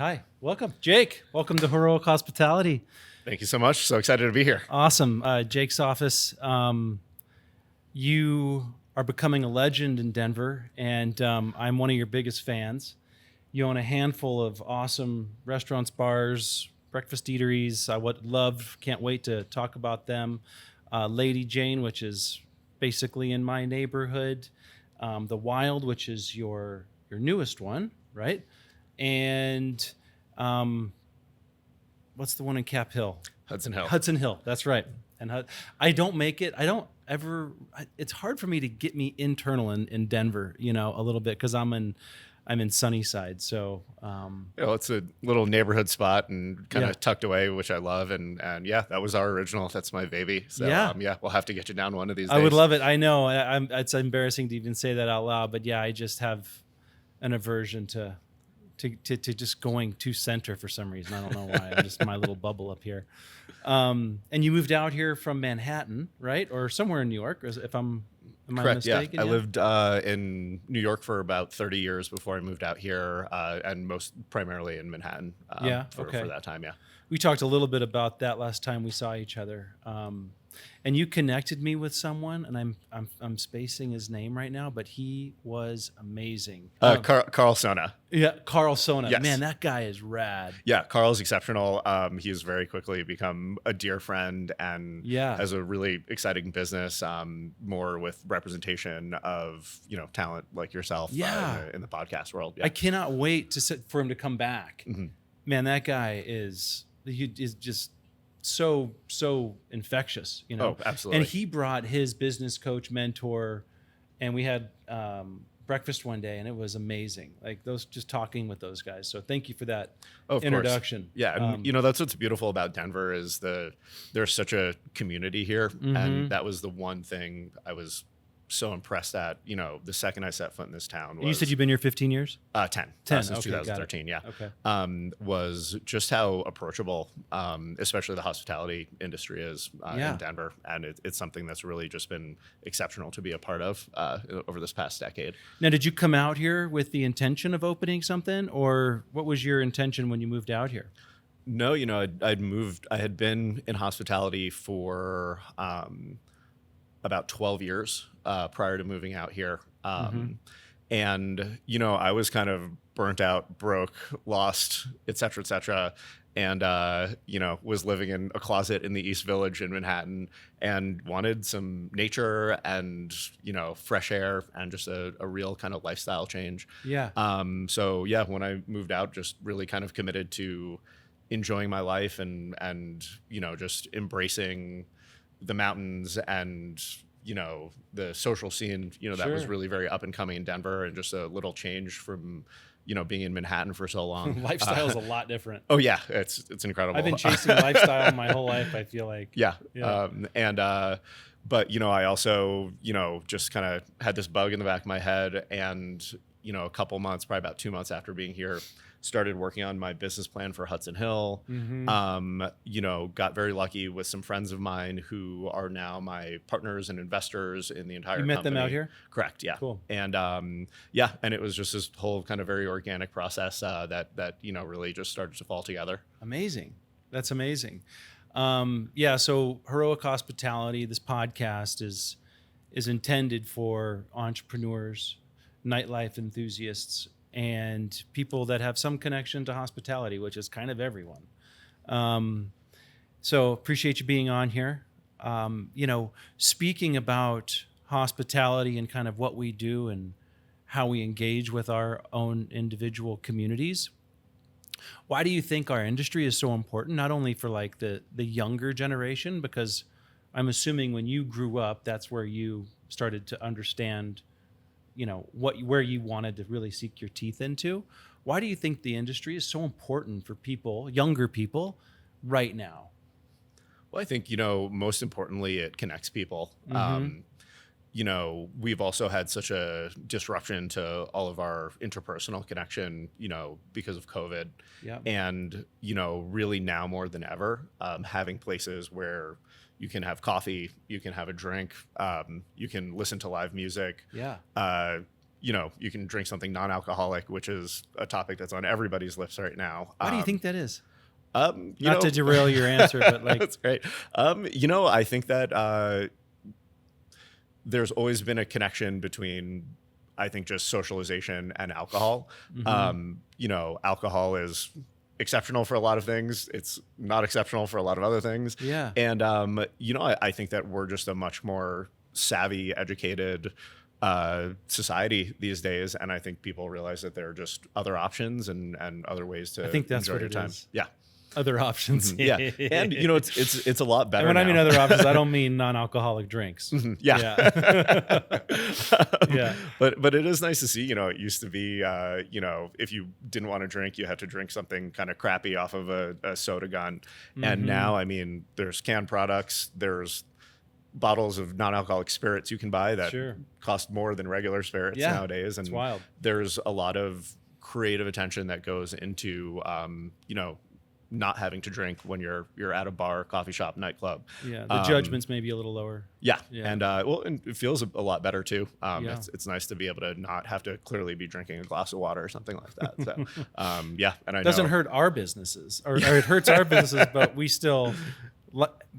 Hi, welcome, Jake. Welcome to Heroic Hospitality. Thank you so much. So excited to be here. Awesome. Jake Soffes, you are becoming a legend in Denver, and I'm one of your biggest fans. You own a handful of awesome restaurants, bars, breakfast eateries. I would love, can't wait to talk about them. Lady Jane, which is basically in my neighborhood. The Wild, which is your newest one, right? And what's the one in Cap Hill? Hudson Hill. Hudson Hill, that's right. And I don't make it. I don't ever. It's hard for me to get me internal in Denver, a little bit because I'm in Sunnyside. So it's a little neighborhood spot and kind of tucked away, which I love. And yeah, that was our original. That's my baby. So we'll have to get you down one of these days. I would love it. I know. It's embarrassing to even say that out loud, but yeah, I just have an aversion to just going to center for some reason. I don't know why. I'm just my little bubble up here. And you moved out here from Manhattan, right? Or somewhere in New York, am I mistaken? Yeah. I lived in New York for about 30 years before I moved out here, and most primarily in Manhattan for that time, yeah. We talked a little bit about that last time we saw each other. And you connected me with someone, and I'm spacing his name right now, but he was amazing. Carl Sona. Yeah, Carl Sona. Yes. Man, that guy is rad. Yeah, Carl's exceptional. He has very quickly become a dear friend and has a really exciting business, more with representation of talent like yourself in the podcast world. Yeah. I cannot wait for him to come back. Mm-hmm. Man, that guy is just so infectious, Oh, absolutely. And he brought his business coach mentor, and we had breakfast one day, and it was amazing. Like just talking with those guys. So thank you for that introduction. Course. Yeah, and that's what's beautiful about Denver is there's such a community here, and that was the one thing I was so impressed at, the second I set foot in this town. And you said you've been here 15 years? 10 since 2013, yeah. Okay. Was just how approachable, especially the hospitality industry is in Denver. And it's something that's really just been exceptional to be a part of over this past decade. Now, did you come out here with the intention of opening something, or what was your intention when you moved out here? No, I had been in hospitality for about 12 years prior to moving out here. And, I was kind of burnt out, broke, lost, et cetera, and, was living in a closet in the East Village in Manhattan and wanted some nature and, fresh air and just a real kind of lifestyle change. Yeah. So, when I moved out, just really kind of committed to enjoying my life and just embracing the mountains and the social scene that was really very up and coming in Denver, and just a little change from being in Manhattan for so long. Lifestyle is a lot different. Oh yeah, it's incredible. I've been chasing lifestyle my whole life, I feel like. Yeah. But I also just kind of had this bug in the back of my head, and a couple months, probably about 2 months after being here, started working on my business plan for Hudson Hill. Got very lucky with some friends of mine who are now my partners and investors in the entire company. You met them out here? Correct, yeah. Cool. And and it was just this whole kind of very organic process that really just started to fall together. Amazing. That's amazing. So Heroic Hospitality, this podcast is intended for entrepreneurs, nightlife enthusiasts, and people that have some connection to hospitality, which is kind of everyone. So appreciate you being on here. Speaking about hospitality and kind of what we do and how we engage with our own individual communities, why do you think our industry is so important, not only for like the younger generation, because I'm assuming when you grew up, that's where you started to understand where you wanted to really seek your teeth into. Why do you think the industry is so important for people, younger people, right now? Well, I think, most importantly, it connects people. We've also had such a disruption to all of our interpersonal connection, because of COVID. Yep. And, really now more than ever, having places where you can have coffee, you can have a drink, you can listen to live music. Yeah. you can drink something non-alcoholic, which is a topic that's on everybody's lips right now. Why do you think that is? You Not know, to derail your answer, but like, that's great. I think that there's always been a connection between, I think, just socialization and alcohol. Alcohol is exceptional for a lot of things. It's not exceptional for a lot of other things. Yeah. And, I think that we're just a much more savvy, educated society these days. And I think people realize that there are just other options and other ways to I think that's enjoy what your it time. is. Yeah. Other options. Yeah. And, it's a lot better And when I now. mean other options, I don't mean non-alcoholic drinks. Yeah. Yeah. But it is nice to see, it used to be, if you didn't want to drink, you had to drink something kind of crappy off of a soda gun. And now, I mean, there's canned products, there's bottles of non-alcoholic spirits you can buy that cost more than regular spirits nowadays. And it's wild. There's a lot of creative attention that goes into, not having to drink when you're at a bar, coffee shop, nightclub. Yeah, the judgment's maybe a little lower. Yeah. And and it feels a lot better too. Yeah. It's nice to be able to not have to clearly be drinking a glass of water or something like that. So and I doesn't know, hurt our businesses, or it hurts our businesses, but we still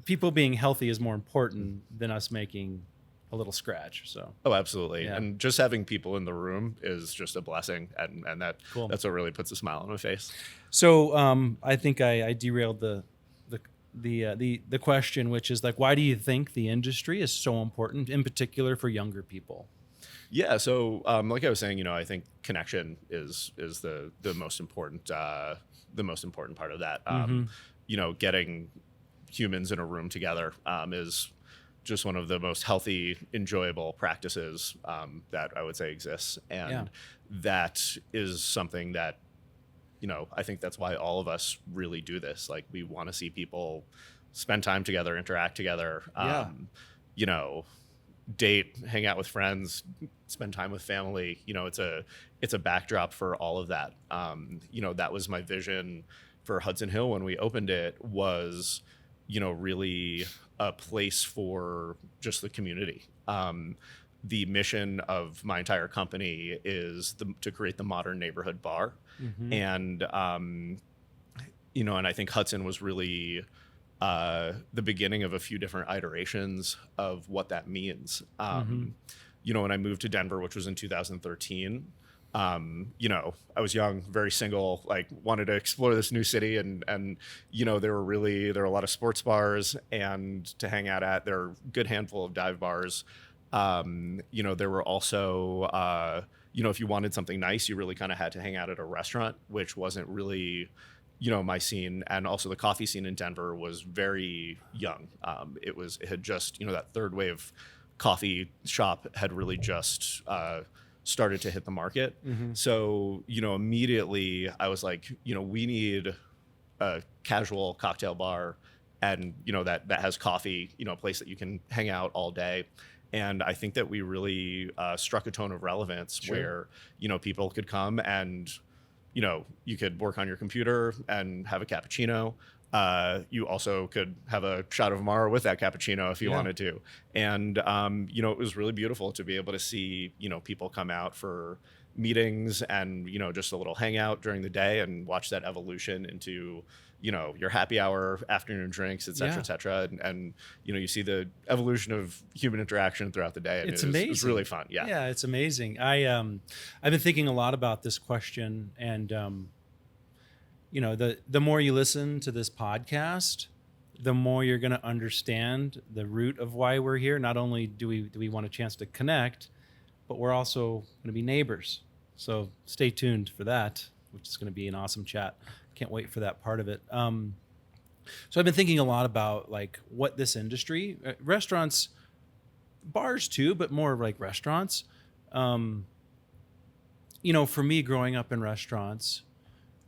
people being healthy is more important than us making a little scratch. So absolutely. Yeah. And just having people in the room is just a blessing, and that's what really puts a smile on my face. So I think I derailed the question, which is like, why do you think the industry is so important, in particular for younger people? Yeah. So like I was saying, I think connection is the most important part of that. Getting humans in a room together is just one of the most healthy, enjoyable practices that I would say exists. And that is something that, I think that's why all of us really do this. Like, we want to see people spend time together, interact together, date, hang out with friends, spend time with family. It's a backdrop for all of that. That was my vision for Hudson Hill when we opened it, was, really a place for just the community. The mission of my entire company is to create the modern neighborhood bar. And, and I think Hudson was really the beginning of a few different iterations of what that means. When I moved to Denver, which was in 2013, I was young, very single, like wanted to explore this new city, and there were a lot of sports bars and to hang out at. There are a good handful of dive bars. There were also, if you wanted something nice, you really kind of had to hang out at a restaurant, which wasn't really, my scene. And also the coffee scene in Denver was very young. It had just, that third wave coffee shop had really just started to hit the market. So, immediately I was like, we need a casual cocktail bar, and, that has coffee, a place that you can hang out all day. And I think that we really struck a tone of relevance where, people could come and, you could work on your computer and have a cappuccino. You also could have a shot of Amaro with that cappuccino if you wanted to. And, it was really beautiful to be able to see, people come out for meetings and, just a little hangout during the day and watch that evolution into, your happy hour, afternoon drinks, et cetera, et cetera. And, you see the evolution of human interaction throughout the day. And it's amazing. It's really fun. Yeah. Yeah, it's amazing. I've been thinking a lot about this question, and, the more you listen to this podcast, the more you're going to understand the root of why we're here. Not only do we want a chance to connect, but we're also going to be neighbors. So stay tuned for that, which is going to be an awesome chat. Can't wait for that part of it. So I've been thinking a lot about like what this industry, restaurants, bars too, but more like restaurants. For me, growing up in restaurants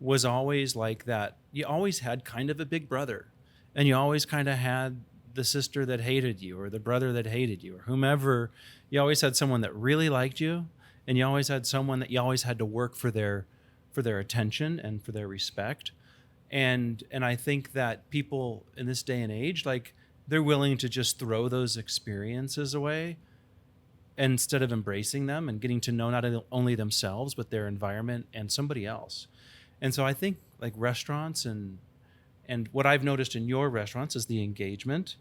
was always like that. You always had kind of a big brother, and you always kind of had the sister that hated you, or the brother that hated you, or whomever. You always had someone that really liked you, and you always had someone that you always had to work for their attention and for their respect. And I think that people in this day and age, like, they're willing to just throw those experiences away instead of embracing them and getting to know not only themselves but their environment and somebody else. And so I think like restaurants and what I've noticed in your restaurants is the engagement,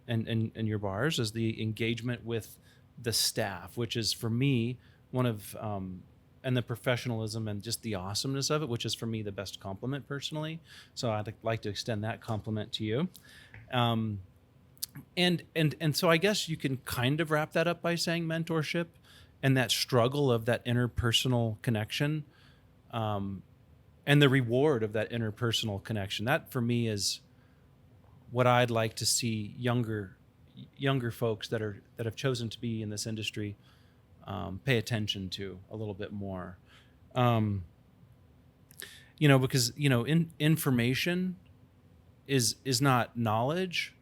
and your bars is the engagement with the staff, which is for me one of and the professionalism and just the awesomeness of it, which is for me the best compliment personally. So I'd like to extend that compliment to you. And so I guess you can kind of wrap that up by saying mentorship and that struggle of that interpersonal connection, and the reward of that interpersonal connection. That for me is what I'd like to see younger folks that have chosen to be in this industry pay attention to a little bit more. Because information is not knowledge.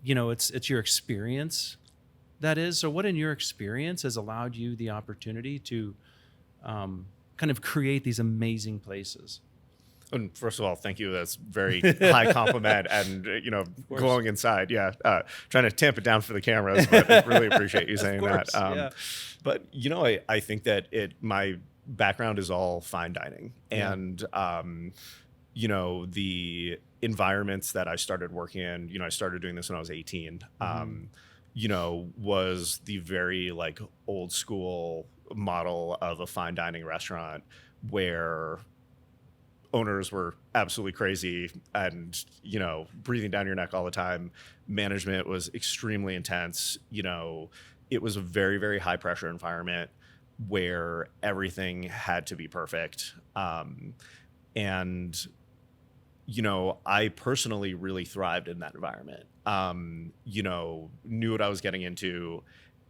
It's your experience that is. So what in your experience has allowed you the opportunity to kind of create these amazing places? And first of all, thank you. That's very high compliment, and glowing inside. Yeah, trying to tamp it down for the cameras, but I really appreciate you saying that. Yeah. But I think that my background is all fine dining, and the environments that I started working in. I started doing this when I was 18. Was the very like old school model of a fine dining restaurant where owners were absolutely crazy and, breathing down your neck all the time. Management was extremely intense. It was a very, very high pressure environment where everything had to be perfect. And, I personally really thrived in that environment. Knew what I was getting into,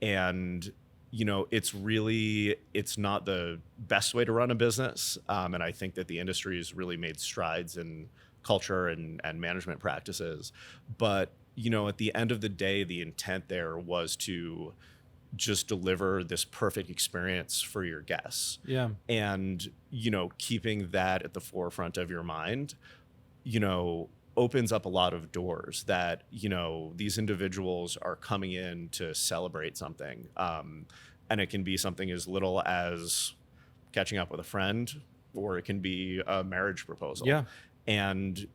and it's not the best way to run a business. And I think that the industry has really made strides in culture and management practices. But, at the end of the day, the intent there was to just deliver this perfect experience for your guests. Yeah. And, keeping that at the forefront of your mind, opens up a lot of doors that, these individuals are coming in to celebrate something. And it can be something as little as catching up with a friend, or it can be a marriage proposal. Yeah. And,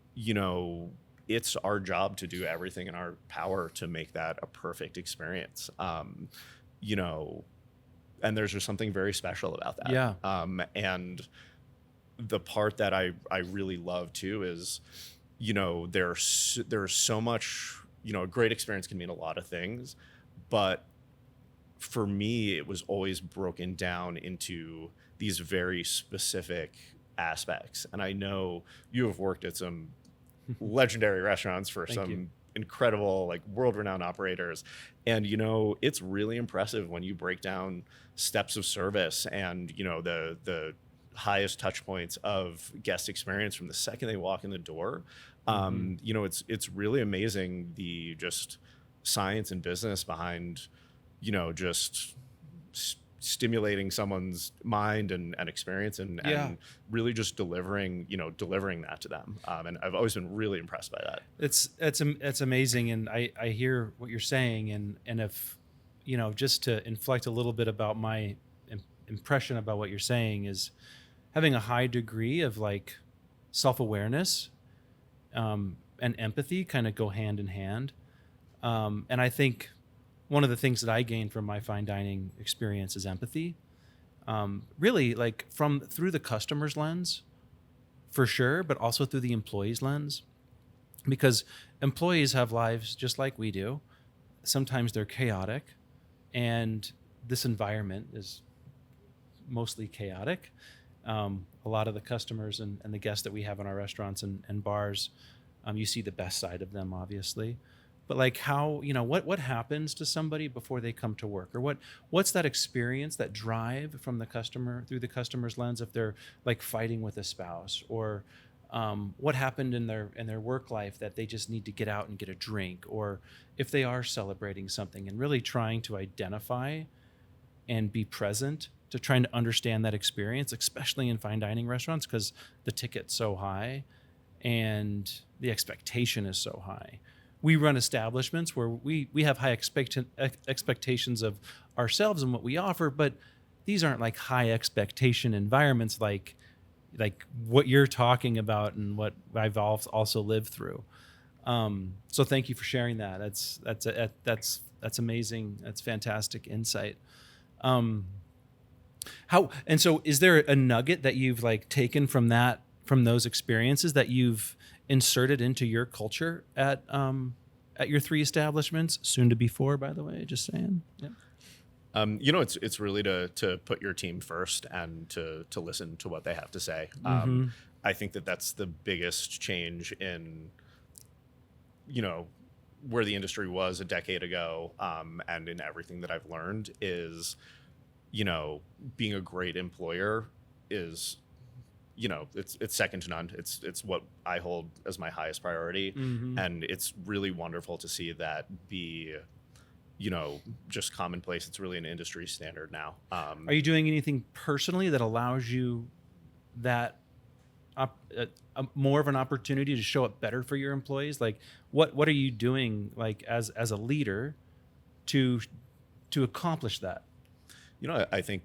it's our job to do everything in our power to make that a perfect experience. And there's just something very special about that. Yeah. And the part that I really love too is, there's so much, a great experience can mean a lot of things, but for me, it was always broken down into these very specific aspects. And I know you have worked at some legendary restaurants for Thank some you. incredible, like world-renowned operators. And, it's really impressive when you break down steps of service and, the highest touch points of guest experience from the second they walk in the door. It's really amazing, the just science and business behind, just stimulating someone's mind and experience and really just delivering that to them. And I've always been really impressed by that. It's amazing. And I hear what you're saying. And if, just to inflect a little bit about my impression about what you're saying is having a high degree of like self-awareness, and empathy kind of go hand in hand. And I think one of the things that I gained from my fine dining experience is empathy. Really like through the customer's lens for sure, but also through the employee's lens, because employees have lives just like we do. Sometimes they're chaotic, and this environment is mostly chaotic. A lot of the customers and the guests that we have in our restaurants and bars, you see the best side of them, obviously. But like how, what happens to somebody before they come to work, or what's that experience, that drive from the customer through the customer's lens, if they're like fighting with a spouse, or what happened in their work life that they just need to get out and get a drink, or if they are celebrating something, and really trying to identify and be present to trying to understand that experience, especially in fine dining restaurants, because the ticket's so high and the expectation is so high. we run establishments where we have high expectations of ourselves and what we offer, but these aren't like high expectation environments like what you're talking about and what I've also lived through. So thank you for sharing that. That's amazing. That's fantastic insight. So is there a nugget that you've like taken from those experiences that you've inserted into your culture at your 3 establishments, soon to be 4, by the way, just saying? Yeah. It's really to put your team first and to listen to what they have to say. I think that's the biggest change in, where the industry was a decade ago, and in everything that I've learned is, being a great employer is, it's second to none. It's what I hold as my highest priority. And it's really wonderful to see that be, just commonplace. It's really an industry standard now. Are you doing anything personally that allows you that more of an opportunity to show up better for your employees? Like what are you doing like as a leader to accomplish that? I think,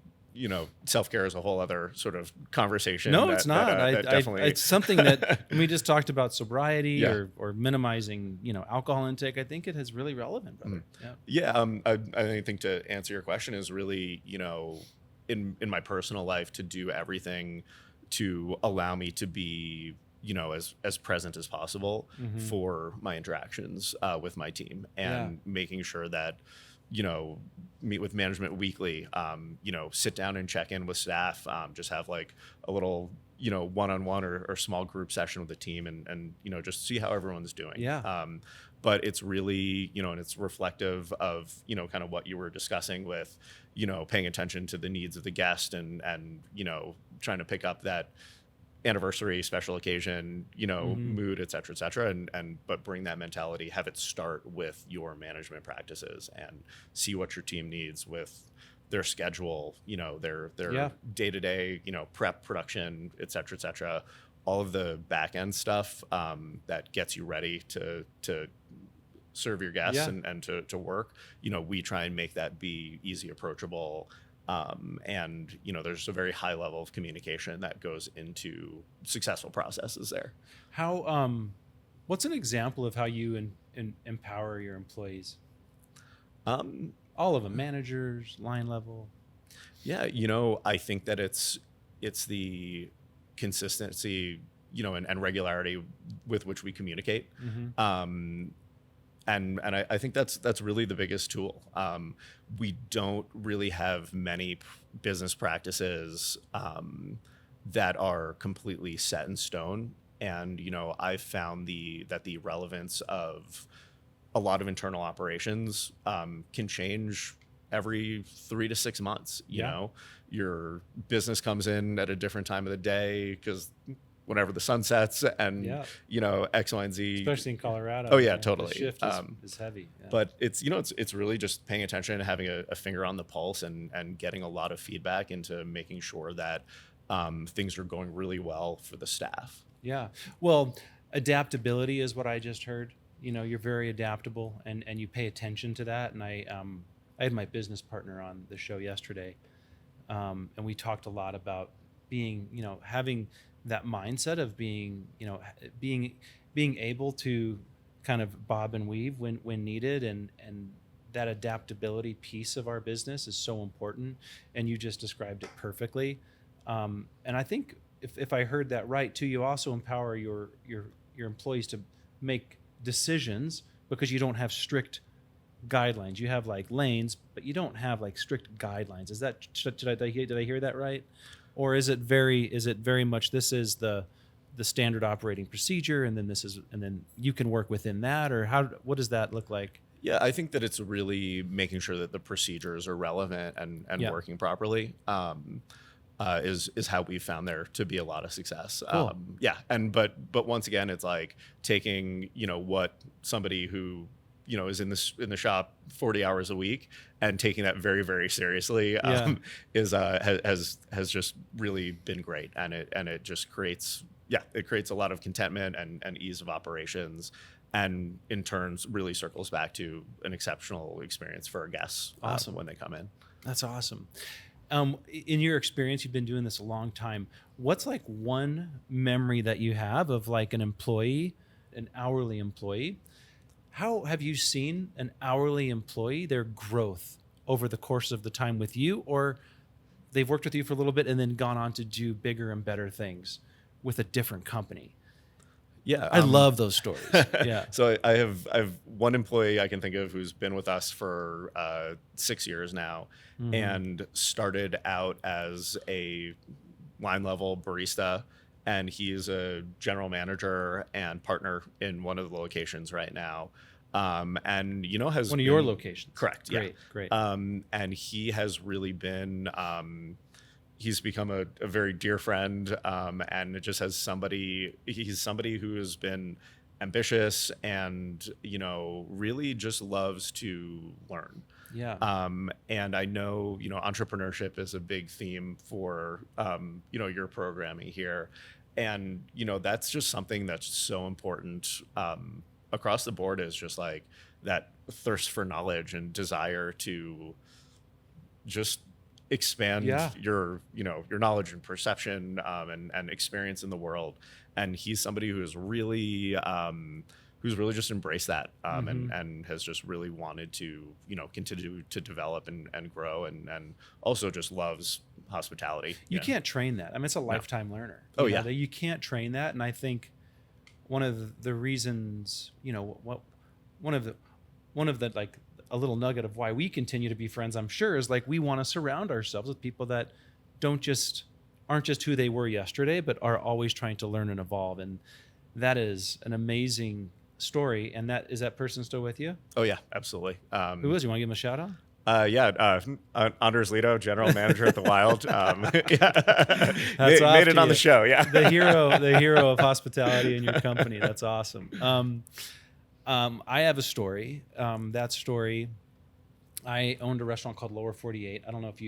self-care is a whole other sort of conversation. No, it's not. Definitely. It's something that we just talked about sobriety Yeah. or minimizing, alcohol intake. I think it is really relevant, brother. Yeah. I think to answer your question is really, in my personal life, to do everything to allow me to be, as present as possible for my interactions with my team, and making sure that, meet with management weekly, sit down and check in with staff, just have like a little, one-on-one or small group session with the team and just see how everyone's doing. Yeah. But it's really, and it's reflective of, kind of what you were discussing with, paying attention to the needs of the guest and trying to pick up that anniversary, special occasion, mood, et cetera, but bring that mentality, have it start with your management practices and see what your team needs with their schedule, their day-to-day, prep, production, et cetera, all of the back end stuff that gets you ready to serve your guests and to work. We try and make that be easy, approachable. And there's a very high level of communication that goes into successful processes there. What's an example of how you empower your employees? All of them, managers, line level. Yeah, I think that it's the consistency, and regularity with which we communicate. And I think that's really the biggest tool. We don't really have many business practices that are completely set in stone. And, I've found that the relevance of a lot of internal operations can change every 3 to 6 months. Your business comes in at a different time of the day because whenever the sun sets and, X, Y, and Z. Especially in Colorado. Oh, yeah, totally. The shift is heavy. Yeah. But it's really just paying attention and having a finger on the pulse and getting a lot of feedback into making sure that things are going really well for the staff. Yeah. Well, adaptability is what I just heard. You're very adaptable and you pay attention to that. And I had my business partner on the show yesterday, and we talked a lot about being, having that mindset of being able to kind of bob and weave when needed, and that adaptability piece of our business is so important. And you just described it perfectly. And I think if I heard that right too, you also empower your employees to make decisions because you don't have strict guidelines. You have like lanes, but you don't have like strict guidelines. Did I hear that right? Or is it very much this is the standard operating procedure, and then you can work within that, or what does that look like? Yeah, I think that it's really making sure that the procedures are relevant and working properly. Is how we found there to be a lot of success. Cool. But once again, it's like taking what somebody who is in the shop 40 hours a week and taking that very, very seriously has just really been great, and it just creates yeah, it creates a lot of contentment and ease of operations, and in turns really circles back to an exceptional experience for our guests Awesome. when they come in. That's awesome. In your experience, you've been doing this a long time. What's like one memory that you have of like an employee, an hourly employee? How have you seen an hourly employee, their growth over the course of the time with you, or they've worked with you for a little bit and then gone on to do bigger and better things with a different company? Yeah, I love those stories. Yeah. So I have one employee I can think of who's been with us for 6 years now, and started out as a line level barista, and he's a general manager and partner in one of the locations right now. And has one of your locations. Correct. Great, Yeah. great. And he has really been. He's become a very dear friend, and it just has he's somebody who has been ambitious and, really just loves to learn. Yeah. And I know, entrepreneurship is a big theme for, your programming here. And, that's just something that's so important across the board, is just like that thirst for knowledge and desire to just expand your knowledge and perception and experience in the world. And he's somebody who's really just embraced that and has just really wanted to continue to develop and grow and also just loves hospitality. You can't train that. I mean, it's a lifetime learner. Yeah. You can't train that. And I think one of the reasons, one of the like a little nugget of why we continue to be friends, I'm sure, is like we want to surround ourselves with people that aren't just who they were yesterday, but are always trying to learn and evolve. And that is an amazing story. And is that person still with you? Oh yeah, absolutely. Who is? You want to give him a shout out? Anders Lito, general manager at the Wild. Made it on the show. Yeah, the hero of hospitality in your company. That's awesome. I have a story. That story, I owned a restaurant called Lower 48. I don't know if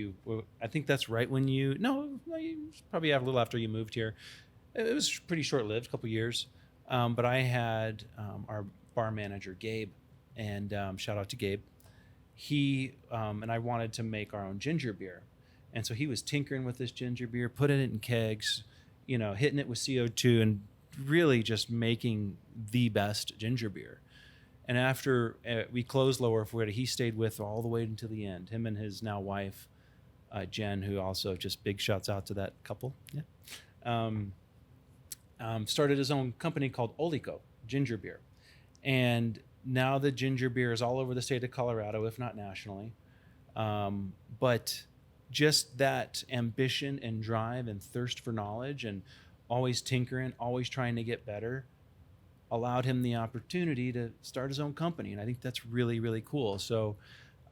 I think that's right when you probably have a little after you moved here. It was pretty short-lived, a couple years. But I had our bar manager, Gabe, and shout out to Gabe. He and I wanted to make our own ginger beer. And so he was tinkering with this ginger beer, putting it in kegs, hitting it with CO2 and really just making the best ginger beer. And after we closed Lower 48, he stayed with all the way until the end. Him and his now wife, Jen, who also just big shouts out to that couple. Yeah. Started his own company called Olico Ginger Beer. And now the ginger beer is all over the state of Colorado, if not nationally. But just that ambition and drive and thirst for knowledge and always tinkering, always trying to get better, allowed him the opportunity to start his own company. And I think that's really, really cool. So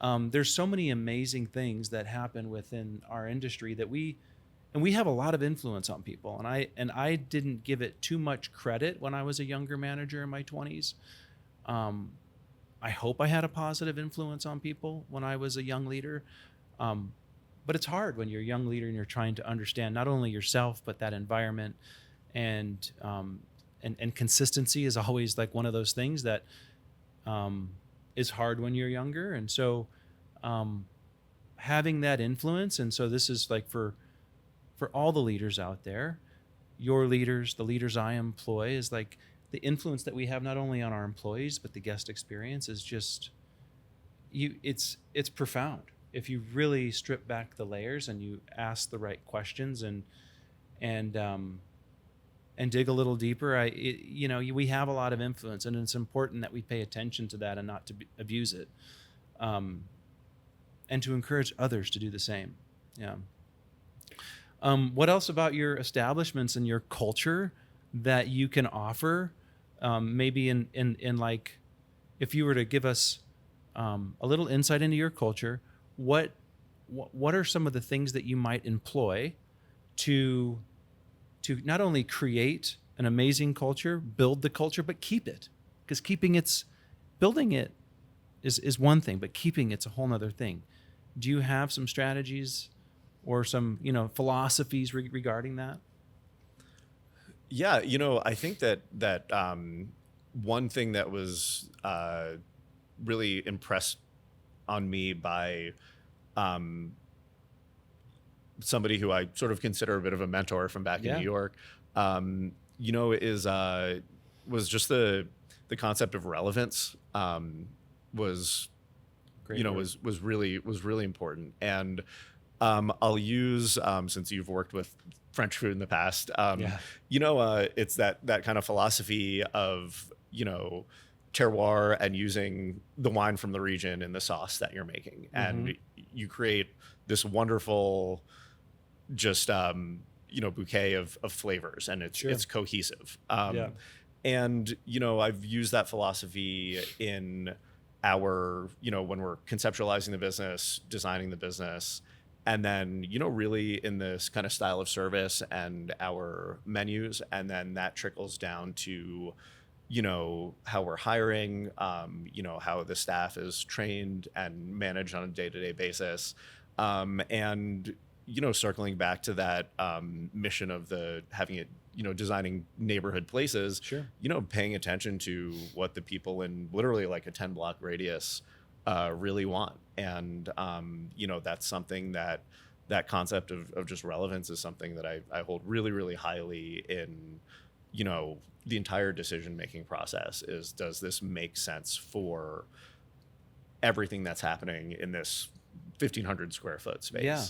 there's so many amazing things that happen within our industry that we have a lot of influence on people. And I didn't give it too much credit when I was a younger manager in my 20s. I hope I had a positive influence on people when I was a young leader. But it's hard when you're a young leader and you're trying to understand not only yourself, but that environment. And consistency is always like one of those things that is hard when you're younger. And so having that influence, and so this is like for all the leaders out there, your leaders, the leaders I employ, is like the influence that we have not only on our employees, but the guest experience is just, it's profound. If you really strip back the layers and you ask the right questions and dig a little deeper, we have a lot of influence, and it's important that we pay attention to that and not to abuse it, and to encourage others to do the same. Yeah. What else about your establishments and your culture that you can offer? Maybe in like, if you were to give us a little insight into your culture, what are some of the things that you might employ to not only create an amazing culture, build the culture, but keep it? Because building it is one thing, but keeping it's a whole nother thing. Do you have some strategies or some philosophies regarding that? Yeah, I think that one thing that was really impressed on me by um, somebody who I sort of consider a bit of a mentor from back in New Yeah. York, is was just the concept of relevance. Was Great word. was really important. And I'll use, since you've worked with French food in the past, Yeah. it's that kind of philosophy of terroir and using the wine from the region in the sauce that you're making, and you create this wonderful just bouquet of flavors, and Sure. it's cohesive. Yeah. And I've used that philosophy in our when we're conceptualizing the business, designing the business, and then really in this kind of style of service and our menus, and then that trickles down to how we're hiring, how the staff is trained and managed on a day-to-day basis, and circling back to that mission of the having it, designing neighborhood places, Sure. paying attention to what the people in literally like a 10-block radius really want. And that's something that concept of just relevance is something that I hold really, really highly in the entire decision-making process. Is, does this make sense for everything that's happening in this 1,500 square foot space? Yeah.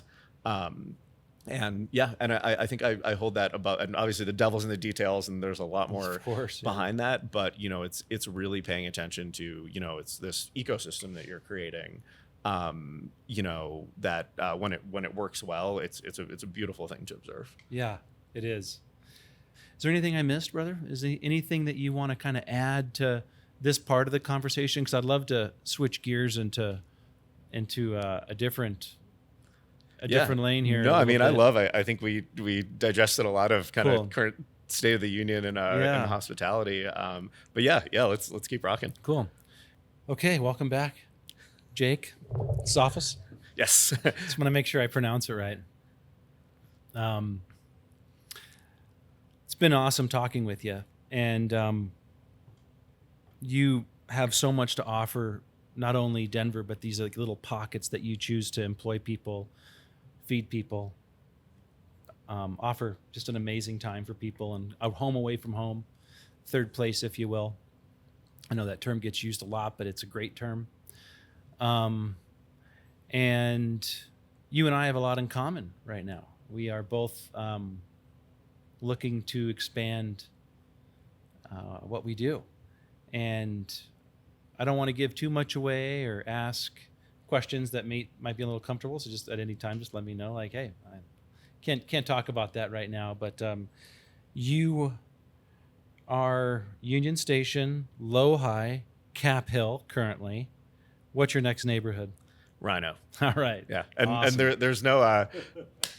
And I think I hold that about, and obviously the devil's in the details, and there's a lot more Of course, yeah. behind that, but it's really paying attention to it's this ecosystem that you're creating, that when it works well, it's a beautiful thing to observe. Yeah, it is. Is there anything I missed, brother? Is there anything that you want to kind of add to this part of the conversation? Because I'd love to switch gears into a different lane here. No, I mean, I think we digested a lot of kind Cool. of current state of the union in hospitality. But yeah, let's keep rocking. Cool. Okay, welcome back, Jake Soffes. Yes. Just want to make sure I pronounce it right. It's been awesome talking with you, and you have so much to offer, not only Denver, but these like little pockets that you choose to employ people, feed people, offer just an amazing time for people, and a home away from home, third place, if you will. I know that term gets used a lot, but it's a great term. And you and I have a lot in common right now. We are both looking to expand what we do. And I don't want to give too much away or ask questions that might be a little comfortable. So just at any time, just let me know, like, hey, I can't talk about that right now. But you are Union Station, Low-High, Cap Hill currently. What's your next neighborhood? Rhino. All right. Yeah. And Awesome. there's no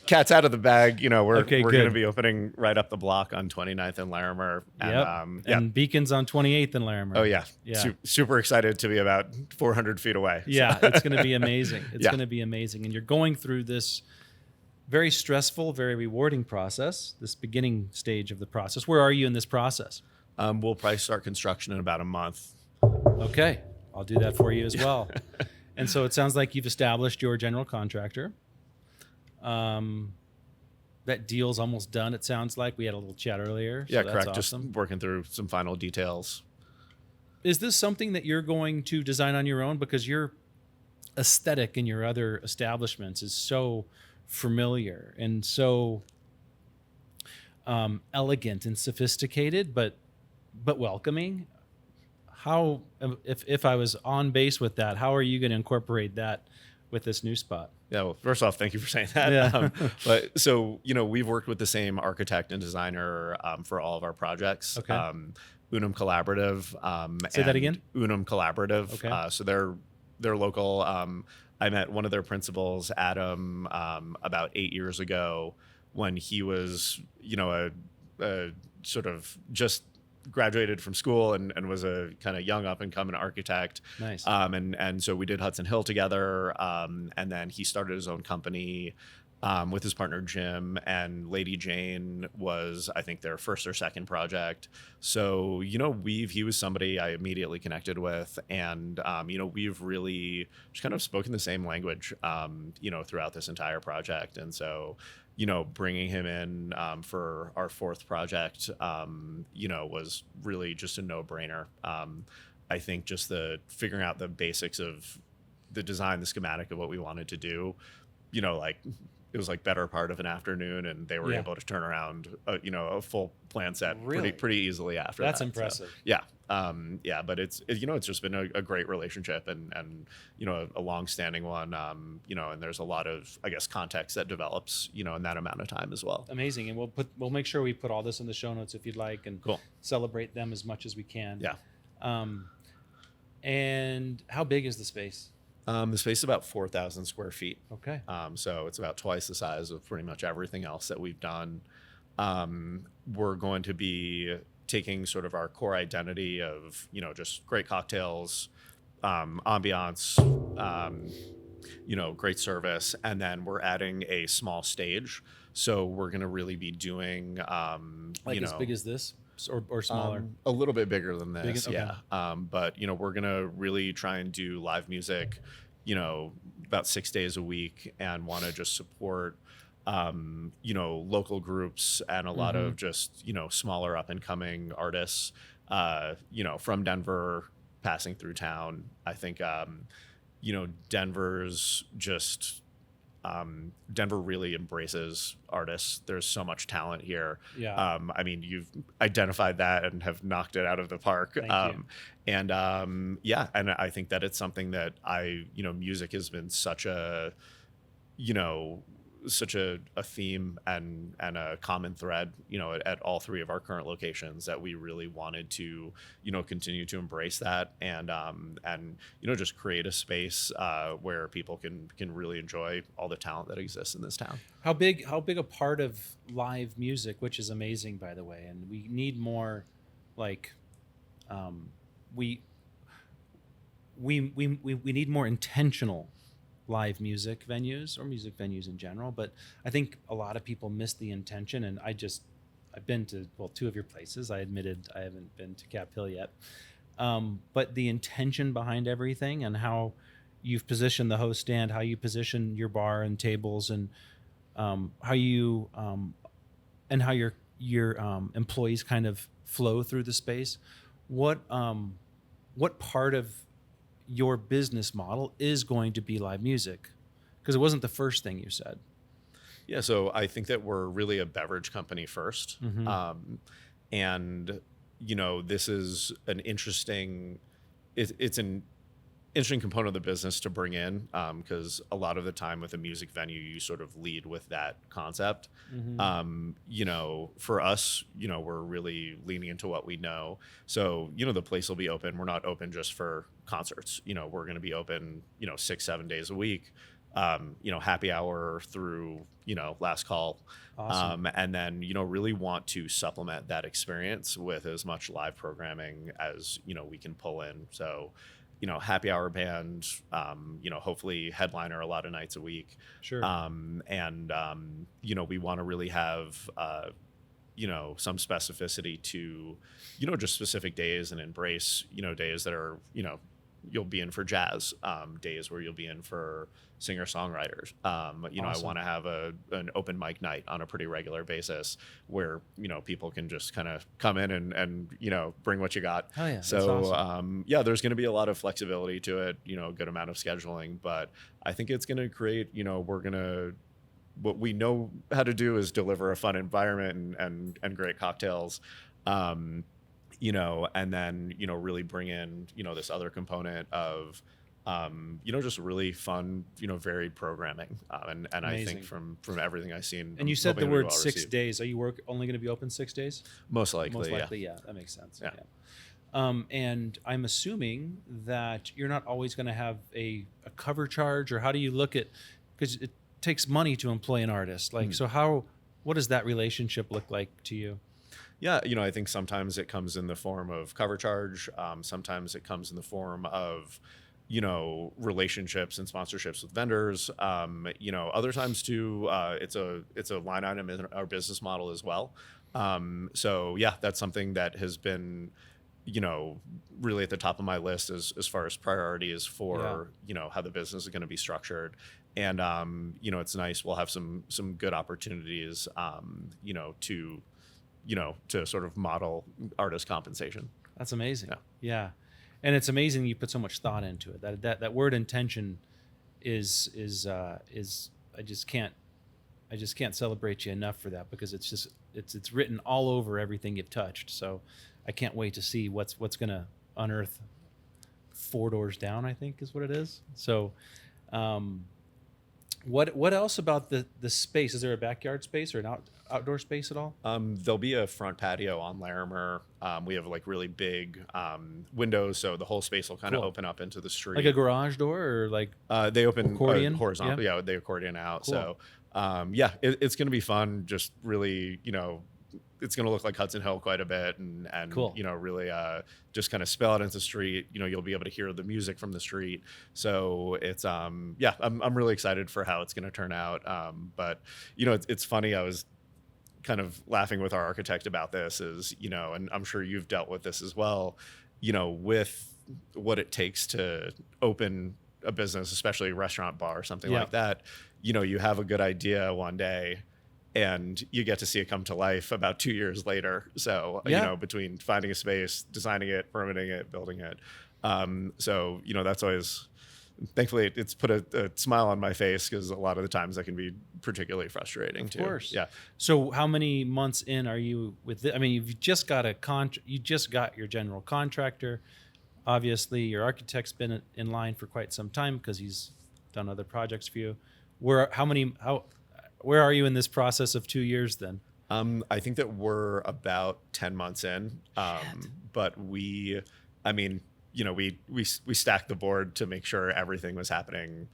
cats out of the bag. We're Okay, going good. to be opening right up the block on 29th and Larimer. And, Yep. And Beacon's on 28th and Larimer. Oh yeah. Yeah. Super excited to be about 400 feet away. Yeah, it's going to be amazing. It's Yeah. going to be amazing. And you're going through this very stressful, very rewarding process, this beginning stage of the process. Where are you in this process? We'll probably start construction in about a month. Okay, I'll do that for you as well. And so it sounds like you've established your general contractor. That deal's almost done, it sounds like. We had a little chat earlier. So Yeah, that's correct. awesome. Just working through some final details. Is this something that you're going to design on your own? Because your aesthetic in your other establishments is so familiar and so elegant and sophisticated, but welcoming. How, if I was on base with that, how are you going to incorporate that with this new spot? Yeah, well, first off, thank you for saying that. Yeah. But so, we've worked with the same architect and designer for all of our projects. Okay. Unum Collaborative. Say that again? Unum Collaborative. Okay. So they're local. I met one of their principals, Adam, about 8 years ago when he was, a sort of just graduated from school and was a kind of young up and coming architect. Nice. And so we did Hudson Hill together. And then he started his own company with his partner Jim, and Lady Jane was, I think, their first or second project. So, he was somebody I immediately connected with, and we've really just kind of spoken the same language, throughout this entire project. And so, bringing him in for our fourth project, was really just a no-brainer. I think just the figuring out the basics of the design, the schematic of what we wanted to do, it was like better part of an afternoon, and they were able to turn around, a full plan set pretty easily after That's that. impressive. So, yeah. But it's just been a great relationship and a long-standing one, and there's a lot of, I guess, context that develops, in that amount of time as well. Amazing. And we'll make sure we put all this in the show notes if you'd like, and Cool. celebrate them as much as we can. Yeah. And how big is the space? The space is about 4,000 square feet. Okay. So it's about twice the size of pretty much everything else that we've done. We're going to be taking sort of our core identity of, just great cocktails, ambiance, great service. And then we're adding a small stage. So we're going to really be doing, as big as this or smaller? A little bit bigger than this. Okay. Yeah. But, we're going to really try and do live music, about 6 days a week, and want to just support, local groups and a lot of just, smaller up and coming artists, from Denver passing through town. I think, Denver's just, Denver really embraces artists. There's so much talent here. Yeah. You've identified that and have knocked it out of the park. Thank you. And I think that it's something that music has been such a theme and a common thread, at all three of our current locations, that we really wanted to, continue to embrace that and just create a space where people can really enjoy all the talent that exists in this town. How big a part of live music, which is amazing, by the way, and we need more, we need more intentional live music venues, or music venues in general. But I think a lot of people miss the intention, and I've been to, two of your places. I admitted I haven't been to Cap Hill yet. But the intention behind everything, and how you've positioned the host stand, how you position your bar and tables, and how you and how your employees kind of flow through the space. What part of your business model is going to be live music? Because it wasn't the first thing you said. Yeah, so I think that we're really a beverage company first. And, this is an interesting, it's an interesting component of the business to bring in, because a lot of the time with a music venue, you sort of lead with that concept. For us, we're really leaning into what we know. So, the place will be open. We're not open just for concerts. We're going to be open, 6-7 days a week, happy hour through, last call. Awesome. And then, really want to supplement that experience with as much live programming as, we can pull in. So, happy hour band, hopefully headliner a lot of nights a week. Sure. We want to really have, some specificity to, just specific days, and embrace, days that are, you'll be in for jazz, days where you'll be in for singer-songwriters. Awesome. I want to have an open mic night on a pretty regular basis where, people can just kind of come in and bring what you got. Oh, yeah. So, awesome. There's going to be a lot of flexibility to it, a good amount of scheduling, but I think it's going to create, what we know how to do is deliver a fun environment and great cocktails. And then, really bring in, this other component of, just really fun, varied programming. And I think from everything I've seen. And you said the word 6 received. days. Are you only going to be open 6 days? Most likely, yeah. That makes sense. Yeah. And I'm assuming that you're not always going to have a cover charge, or how do you look at, because it takes money to employ an artist. So what does that relationship look like to you? Yeah, I think sometimes it comes in the form of cover charge. Sometimes it comes in the form of, relationships and sponsorships with vendors. Other times too, it's a line item in our business model as well. So yeah, that's something that has been, really at the top of my list as far as priorities for, how the business is going to be structured. And, it's nice. We'll have some good opportunities, to sort of model artist compensation. That's amazing. Yeah. Yeah. And it's amazing you put so much thought into it. That word intention is I just can't celebrate you enough for that, because it's written all over everything you've touched. So I can't wait to see what's going to unearth 4 doors down, I think is what it is. So what else about the space? Is there a backyard space or an outdoor space at all? There'll be a front patio on Larimer. We have like really big windows, so the whole space will kind of open up into the street. Like a garage door, or like they open accordion? horizontal. Yeah, they accordion out. Cool. So it's going to be fun. Just really, it's going to look like Hudson Hill quite a bit, and Cool. Really just kind of spill out into the street. You'll be able to hear the music from the street. So it's I'm really excited for how it's going to turn out. But it's funny. I was kind of laughing with our architect about this, is and I'm sure you've dealt with this as well, with what it takes to open a business, especially a restaurant, bar, or something like that. You have a good idea one day and you get to see it come to life about 2 years later. So between finding a space, designing it, permitting it, building it, so that's always, thankfully it's put a smile on my face, because a lot of the times that can be particularly frustrating too. Of course. Yeah. So how many months in are you with it? I mean, you've just got you just got your general contractor. Obviously your architect's been in line for quite some time, because he's done other projects for you. Where are you in this process of 2 years then? I think that we're about 10 months in. But we stacked the board to make sure everything was happening,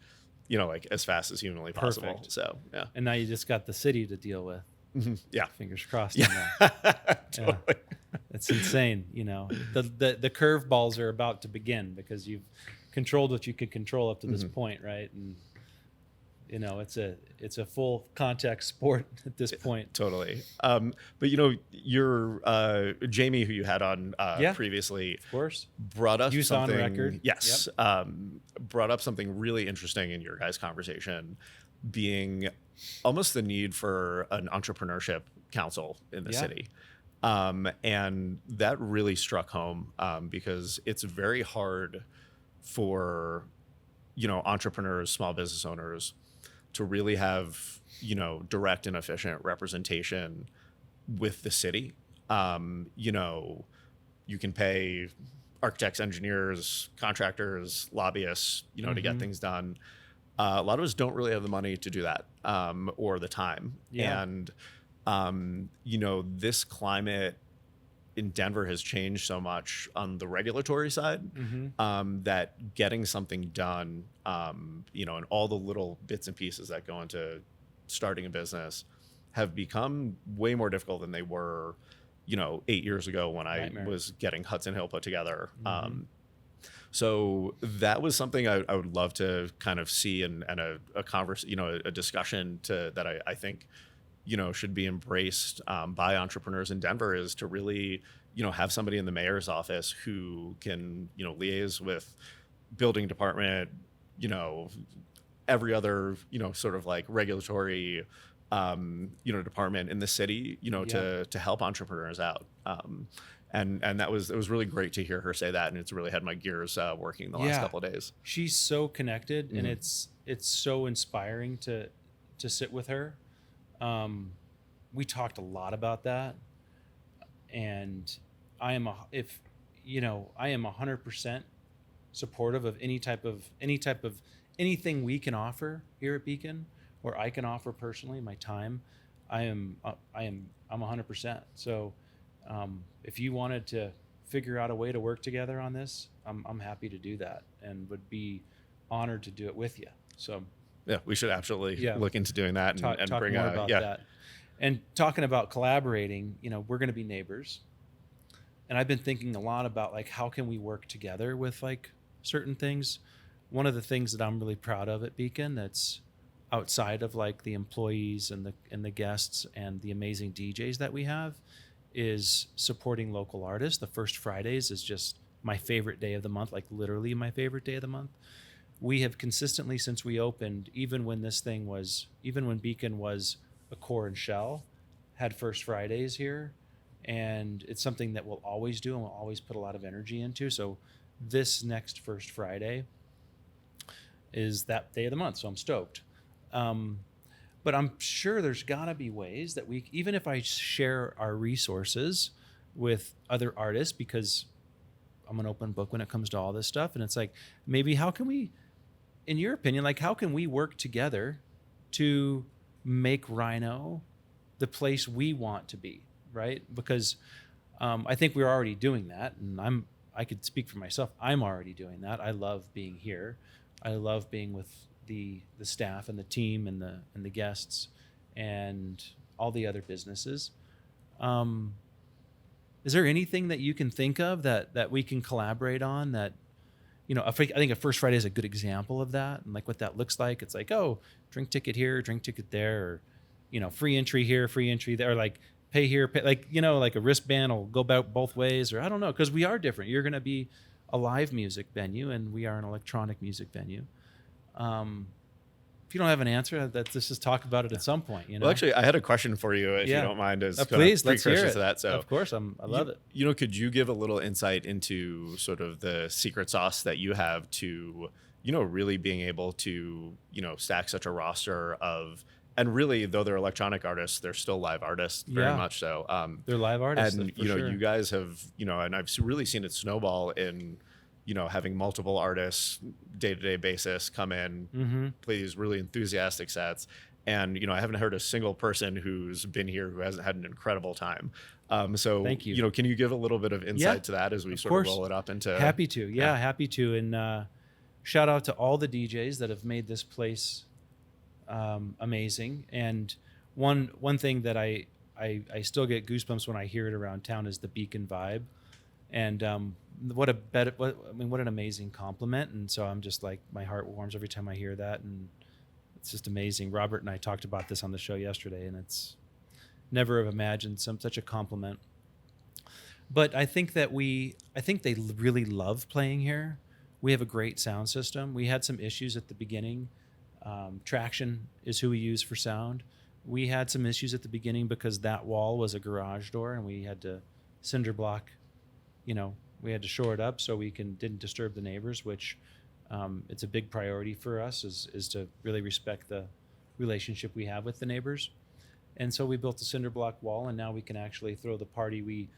like as fast as humanly possible. Perfect. So, yeah. And now you just got the city to deal with. Mm-hmm. Yeah. Fingers crossed. Yeah. Totally. Yeah. It's insane. The curveballs are about to begin, because you've controlled what you could control up to this point. Right. And it's a full contact sport at this point. Totally. But your Jamie, who you had on previously, of course, brought up something. On record. Yes. Brought up something really interesting in your guys' conversation, being almost the need for an entrepreneurship council in the city. And that really struck home, because it's very hard for, entrepreneurs, small business owners, to really have, direct and efficient representation with the city. You can pay architects, engineers, contractors, lobbyists, to get things done. A lot of us don't really have the money to do that, or the time. Yeah. And, this climate in Denver has changed so much on the regulatory side, that getting something done, and all the little bits and pieces that go into starting a business have become way more difficult than they were, 8 years ago when I was getting Hudson Hill put together. So that was something I would love to kind of see, and a discussion that I think, should be embraced by entrepreneurs in Denver, is to really, have somebody in the mayor's office who can, liaise with building department, every other, sort of like regulatory, department in the city, to help entrepreneurs out. And it was really great to hear her say that, and it's really had my gears working the last couple of days. She's so connected, and it's so inspiring to sit with her. We talked a lot about that, and I am 100% supportive of anything we can offer here at Beacon, or I can offer personally, my time. I'm 100%. So if you wanted to figure out a way to work together on this, I'm happy to do that, and would be honored to do it with you. So yeah, we should absolutely look into doing that and talk bring more about that. And talking about collaborating, we're going to be neighbors, and I've been thinking a lot about, like, how can we work together with, like, certain things. One of the things that I'm really proud of at Beacon that's outside of like the employees and the guests and the amazing DJs that we have is supporting local artists. The first Fridays is just my favorite day of the month, like literally my favorite day of the month. We have consistently, since we opened, even when Beacon was a core and shell, had first Fridays here. And it's something that we'll always do and we'll always put a lot of energy into. So this next first Friday is that day of the month. So I'm stoked. But I'm sure there's gotta be ways that even if I share our resources with other artists, because I'm an open book when it comes to all this stuff. And it's like, maybe how can we, in your opinion, like how can we work together to make Rhino the place we want to be, right? Because I think we're already doing that, and I could speak for myself. I'm already doing that. I love being here. I love being with the staff and the team and the guests and all the other businesses. Is there anything that you can think of that we can collaborate on that, I think a First Friday is a good example of that, and like what that looks like. It's like, oh, drink ticket here, drink ticket there, or, free entry here, free entry there, or like pay here, pay, like, like a wristband will go about both ways, or I don't know, because we are different. You're going to be a live music venue and we are an electronic music venue. If you don't have an answer, let's just talk about it at some point. Well, actually, I had a question for you, if you don't mind, as please, let's hear it. To that. So, of course, I love it. Could you give a little insight into sort of the secret sauce that you have to, really being able to, stack such a roster of, and really, though they're electronic artists, they're still live artists, very much so. They're live artists, and sure. You guys have, and I've really seen it snowball in, having multiple artists day-to-day basis come in, plays really enthusiastic sets. And, I haven't heard a single person who's been here who hasn't had an incredible time. So, thank you. Can you give a little bit of insight to that as we sort of roll it up into... Happy to. Happy to. And shout out to all the DJs that have made this place amazing. And one thing that I still get goosebumps when I hear it around town is the Beacon vibe. And what an amazing compliment. And so I'm just like, my heart warms every time I hear that, and it's just amazing. Robert and I talked about this on the show yesterday, and it's never have imagined such a compliment. But I think they really love playing here. We have a great sound system. We had some issues at the beginning. Traction is who we use for sound. We had some issues at the beginning because that wall was a garage door, and we had to cinder block, we had to shore it up so we didn't disturb the neighbors, which it's a big priority for us is to really respect the relationship we have with the neighbors. And so we built a cinder block wall, and now we can actually throw the party we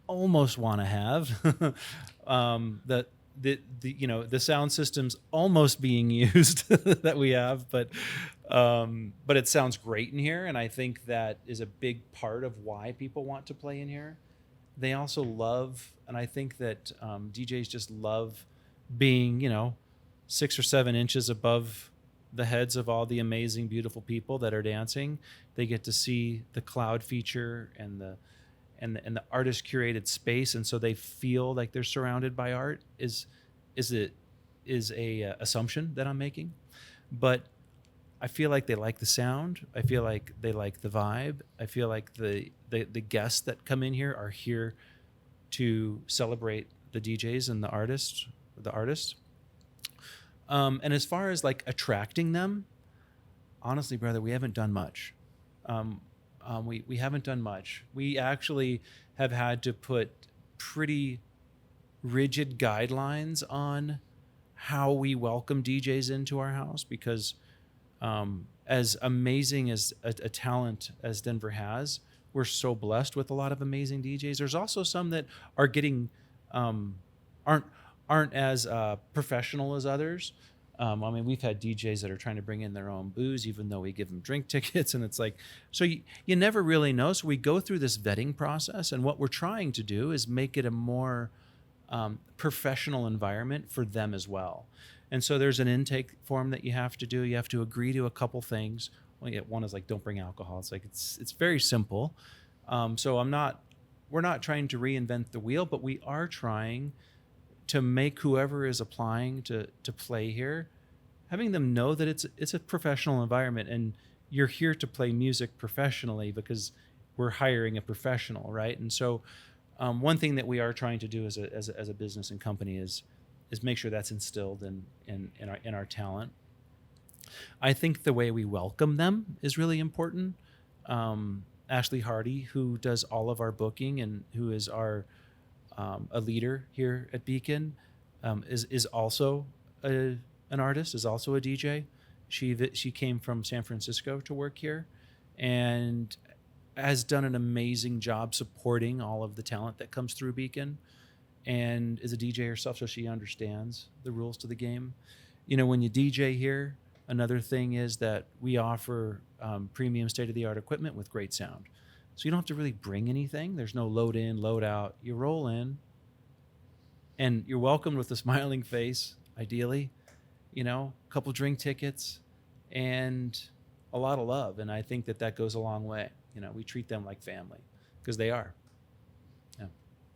almost want to have. The sound system's almost being used that we have, but it sounds great in here, and I think that is a big part of why people want to play in here. They also love, and I think that DJs just love being, 6 or 7 inches above the heads of all the amazing, beautiful people that are dancing. They get to see the cloud feature and the artist curated space, and so they feel like they're surrounded by art. Is a assumption that I'm making, but I feel like they like the sound. I feel like they like the vibe. I feel like the guests that come in here are here to celebrate the DJs and the artists. And as far as like attracting them, honestly, brother, we haven't done much. We haven't done much. We actually have had to put pretty rigid guidelines on how we welcome DJs into our house, because as amazing as a talent as Denver has, we're so blessed with a lot of amazing DJs. There's also some that are getting aren't as professional as others. We've had DJs that are trying to bring in their own booze, even though we give them drink tickets, and it's like, so you never really know. So we go through this vetting process, and what we're trying to do is make it a more professional environment for them as well. And so there's an intake form that you have to do. You have to agree to a couple things. One is like, don't bring alcohol. It's like, it's very simple. So we're not trying to reinvent the wheel, but we are trying to make whoever is applying to play here, having them know that it's a professional environment and you're here to play music professionally because we're hiring a professional, right? And so one thing that we are trying to do as a business and company is make sure that's instilled in our talent. I think the way we welcome them is really important. Ashley Hardy, who does all of our booking and who is our a leader here at Beacon, is also an artist, is also a DJ. She came from San Francisco to work here, and has done an amazing job supporting all of the talent that comes through Beacon, and is a DJ herself, so she understands the rules to the game. You know, when you DJ here, another thing is that we offer premium state-of-the-art equipment with great sound. So you don't have to really bring anything. There's no load in, load out. You roll in, and you're welcomed with a smiling face, ideally, you know, a couple drink tickets, and a lot of love. And I think that goes a long way. You know, we treat them like family because they are.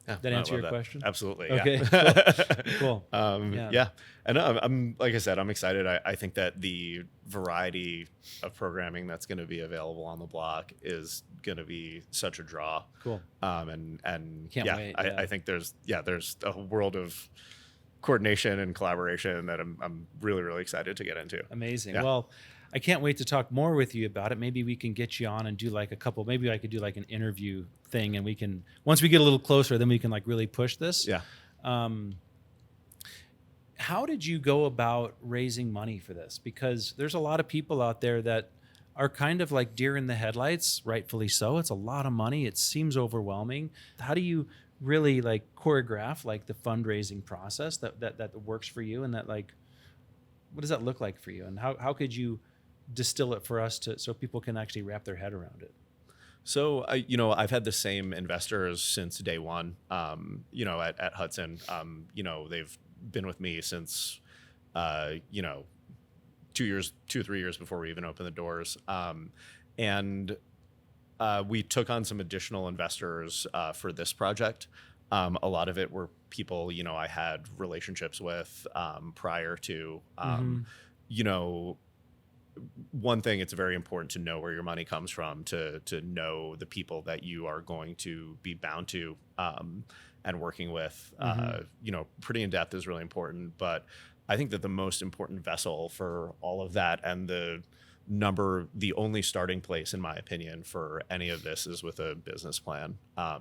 Yeah, that answer your question? Absolutely. Okay. Yeah. Cool. Yeah. And I'm like I said, I'm excited. I think that the variety of programming that's going to be available on the block is going to be such a draw. Cool. And Can't wait. I think there's a world of coordination and collaboration that I'm really, really excited to get into. Amazing. Yeah. Well, I can't wait to talk more with you about it. Maybe we can get you on and do like maybe I could do like an interview thing, and we can, once we get a little closer, then we can like really push this. Yeah. How did you go about raising money for this? Because there's a lot of people out there that are kind of like deer in the headlights, rightfully so. It's a lot of money. It seems overwhelming. How do you really like choreograph like the fundraising process that works for you, and that like, what does that look like for you? And how could you distill it for us so people can actually wrap their head around it? So, I've had the same investors since day one, at Hudson. They've been with me since, 2 or 3 years before we even opened the doors. And we took on some additional investors for this project. A lot of it were people, I had relationships with prior to, one thing, it's very important to know where your money comes from, to know the people that you are going to be bound to and working with. Pretty in depth is really important. But I think that the most important vessel for all of that, and the only starting place, in my opinion, for any of this is with a business plan. I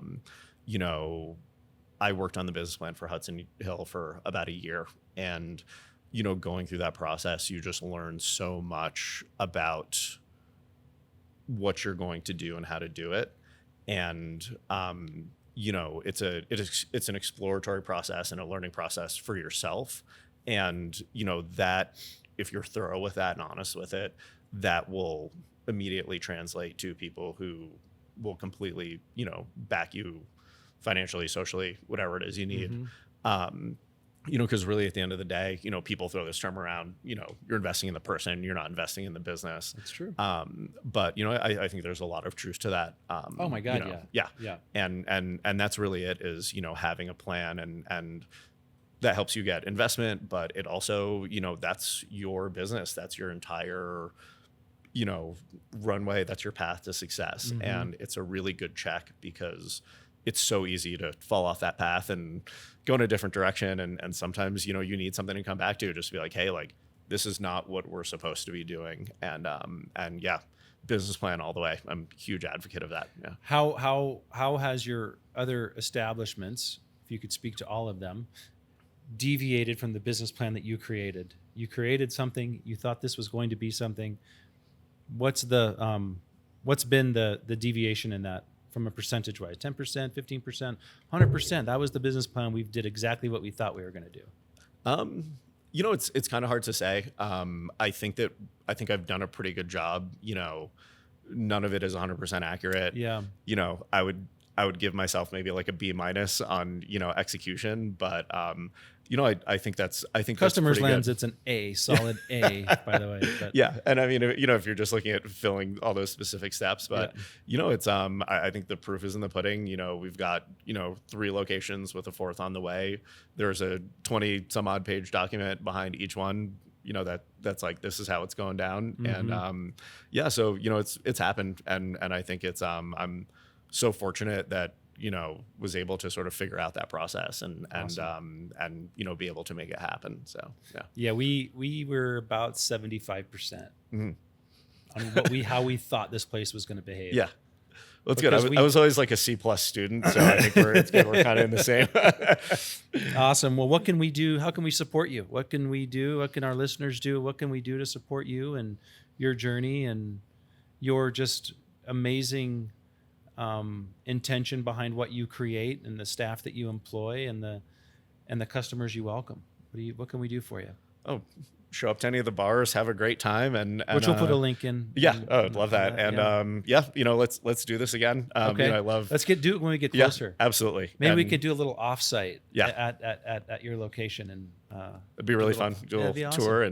worked on the business plan for Hudson Hill for about a year, and going through that process, you just learn so much about what you're going to do and how to do it. And, it's an exploratory process and a learning process for yourself. And, that if you're thorough with that and honest with it, that will immediately translate to people who will completely, back you financially, socially, whatever it is you need. Because really at the end of the day, people throw this term around, you're investing in the person, you're not investing in the business. That's true. But, I think there's a lot of truth to that. Oh my God. Yeah. And that's really it, is, having a plan and that helps you get investment, but it also, that's your business. That's your entire, runway. That's your path to success. And it's a really good check, because it's so easy to fall off that path and go in a different direction. And sometimes, you need something to come back to, just to be like, hey, like, this is not what we're supposed to be doing. And yeah, business plan all the way. I'm a huge advocate of that. Yeah. How has your other establishments, if you could speak to all of them, deviated from the business plan that you created? You created something, you thought this was going to be something. What's been the deviation in that? From a percentage wise, 10%, 15%, 100%. That was the business plan. We did exactly what we thought we were going to do. It's kind of hard to say. I think I've done a pretty good job. None of it is 100% accurate. Yeah. I I would give myself maybe like a B- on, execution, but I think that's Customers pretty lens, good. it's an A, solid A, by the way. But Yeah, and I mean, if you're just looking at filling all those specific steps, but it's I think the proof is in the pudding. We've got 3 locations with a 4th on the way. There's a 20 some odd page document behind each one. That's like, this is how it's going down, and so it's happened, and I think it's I'm so fortunate that was able to sort of figure out that process and Awesome. and be able to make it happen. So Yeah, we were about 75% Mhm. on how we thought this place was going to behave. yeah. Well, it's good. Because I was always like a C+ student, so I think it's good. We're kind of in the same. Awesome. Well, what can we do? How can we support you? What can we do? What can our listeners do? What can we do to support you and your journey and your just amazing intention behind what you create and the staff that you employ and the customers you welcome? What can we do for you? Oh, show up to any of the bars, have a great time, and Which we'll put a link in. Yeah, I'd love that. And let's do this again. Okay, I love. Let's do it when we get closer. Yeah, absolutely. Maybe we could do a little offsite. Yeah. at your location, and it'd be really fun. Do a that'd be little awesome. tour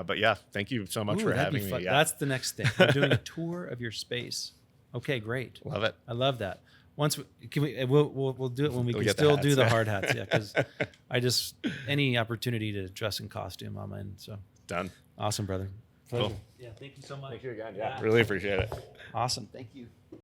but thank you so much for that'd be having fun. me. Yeah, That's the next thing. We're doing a tour of your space. Okay, great. love it. I love that. Once we'll do it when we We'll can get the still hats, do the yeah. hard hats. Yeah, because any opportunity to dress in costume, I'm in. So Done. awesome, brother. Cool. Pleasure. Yeah, thank you so much. Thank you again. Yeah, really appreciate it. Awesome. Thank you.